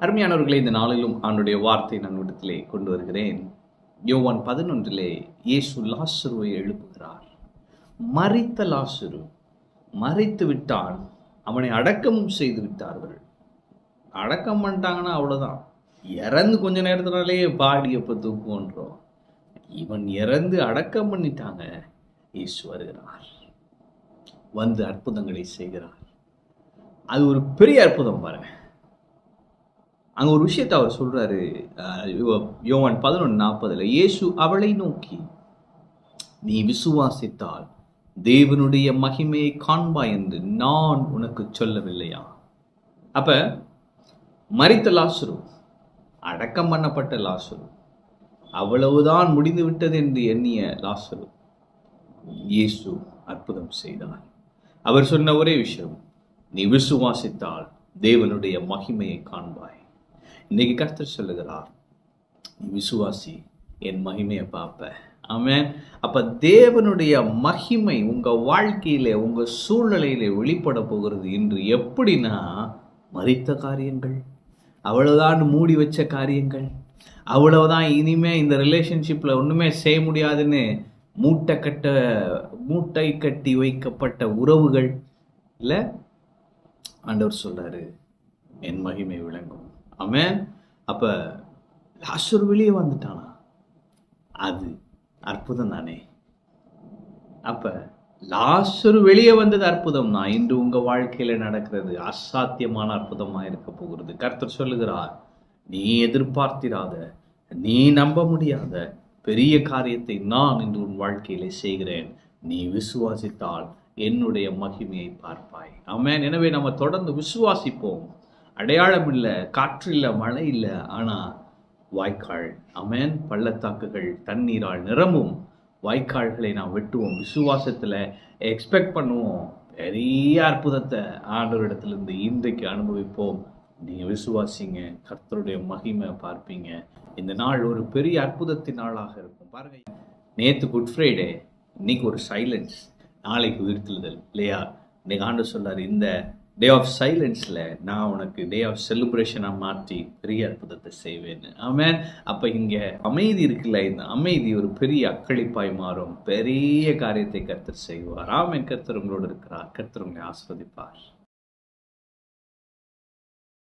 அருமையானவர்களே, இந்த நாளிலும் ஆண்டுடைய வார்த்தை நான் இடத்திலே கொண்டு வருகிறேன். யோவான் 11 இயேசு லாசருவை எழுப்புகிறார். மரித்த லாசரு மரித்து விட்டான். அவனை அடக்கமும் செய்து விட்டார்கள். அடக்கம் பண்ணிட்டாங்கன்னா அவ்வளோதான். இறந்து கொஞ்ச நேரத்தினாலேயே பாடி எப்போ தூக்குன்றோம். இவன் இறந்து அடக்கம் பண்ணிட்டாங்க. இயேசு வருகிறார், வந்து அற்புதங்களை செய்கிறார். அது ஒரு பெரிய அற்புதம் பாருங்க. அங்க ஒரு விஷயத்தை அவர் சொல்றாரு. யோவான் 11:40 இயேசு அவளை நோக்கி, நீ விசுவாசித்தால் தேவனுடைய மகிமையை காண்பாய் என்று நான் உனக்கு சொல்லவில்லையா? அப்ப மரித்த லாசரு, அடக்கம் பண்ணப்பட்ட லாசரு, அவ்வளவுதான் முடிந்து விட்டது என்று எண்ணிய லாசரு, இயேசு அற்புதம் செய்தார். அவர் சொன்ன ஒரே விஷயம், நீ விசுவாசித்தால் தேவனுடைய மகிமையை காண்பாய். இன்னைக்கு கர்த்தர் சொல்லுகிறார், நீ விசுவாசி, என் மகிமையை பார்ப்ப. ஆமென். அப்ப தேவனுடைய மகிமை உங்க வாழ்க்கையிலே, உங்க சூழ்நிலையிலே வெளிப்பட போகிறது. இன்று எப்படின்னா, மரித்த காரியங்கள், அவ்வளவுதான் மூடி வச்ச காரியங்கள், அவ்வளவுதான் இனிமே இந்த ரிலேஷன்ஷிப்ல ஒண்ணுமே செய்ய முடியாதுன்னு மூட்டை கட்டி வைக்கப்பட்ட உறவுகள் இல்ல, ஆண்டவர் சொல்றாரு, என் மகிமை விளங்கும். ஆமென். அப்ப லாசரு வெளியே வந்துட்டானா? அது அற்புதம் தானே. அப்ப லாசரு வெளியே வந்தது அற்புதம் தான். இன்று உங்க வாழ்க்கையில நடக்கிறது அசாத்தியமான அற்புதமா இருக்க போகிறது. கர்த்தர் சொல்லுகிறார், நீ எதிர்பார்த்திராத, நீ நம்ப முடியாத பெரிய காரியத்தை நான் இன்று உன் வாழ்க்கையிலே செய்கிறேன். நீ விசுவாசித்தால் என்னுடைய மகிமையை பார்ப்பாய். ஆமென். எனவே நம்ம தொடர்ந்து விசுவாசிப்போம். அடையாளம் இல்லை, காற்று இல்லை, மழை இல்லை, ஆனா வாய்க்கால், ஆமென், பள்ளத்தாக்குகள் தண்ணீரால் நிரம்பும் வாய்க்கால்களை நாம் வெட்டுவோம். விசுவாசத்துல எக்ஸ்பெக்ட் பண்ணுவோம். பெரிய அற்புதத்தை ஆண்டவரிடத்திலிருந்து இன்றைக்கு அனுபவிப்போம். நீங்க விசுவாசிங்க, கர்த்தருடைய மகிமை பார்ப்பீங்க. இந்த நாள் ஒரு பெரிய அற்புதத்தின் நாளாக இருக்கும். பாருங்க, நேற்று குட் ஃப்ரைடே, இன்னைக்கு ஒரு சைலன்ஸ், நாளைக்கு உயிர்த்தெழுதல் இல்லையா? இன்னைக்கு ஆண்டவர் சொல்றாரு, இந்த டே ஆஃப் சைலன்ஸில் நான் உனக்கு டே ஆஃப் செலிப்ரேஷனாக மாற்றி பெரிய அற்புதத்தை செய்வேன்னு. ஆமென். அப்போ இங்கே அமைதி இருக்குல்ல, இந்த அமைதி ஒரு பெரிய அக்களிப்பாய் மாறும். பெரிய காரியத்தை கர்த்தர் செய்வார். ஆமென். கர்த்தர் உங்களோடு இருக்கிறார். கர்த்தர் உங்களை ஆஸ்வதிப்பார்.